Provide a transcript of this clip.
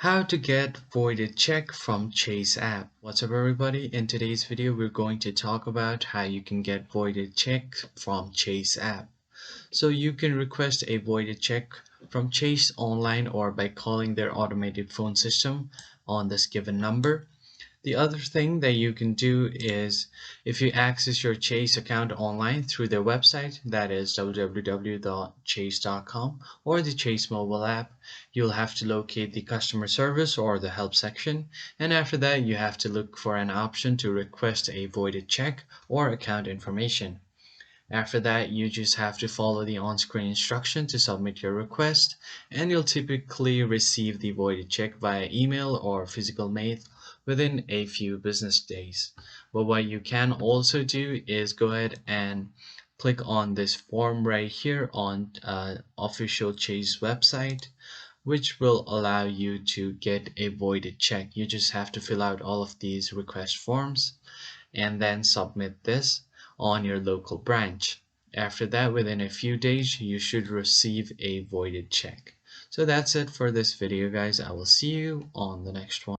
How to get voided check from Chase app. What's up everybody? In today's video we're going to talk about how you can get voided check from Chase app. So you can request a voided check from Chase online or by calling their automated phone system on this given number. The other thing that you can do is if you access your Chase account online through their website, that is www.chase.com, or the Chase mobile app, you'll have to locate the customer service or the help section, and after that you have to look for an option to request a voided check or account information. After that, you just have to follow the on-screen instruction to submit your request, and you'll typically receive the voided check via email or physical mail within a few business days. But what you can also do is go ahead and click on this form right here on official Chase website, which will allow you to get a voided check. You just have to fill out all of these request forms and then submit this on your local branch. After that, within a few days, you should receive a voided check. So that's it for this video, guys. I will see you on the next one.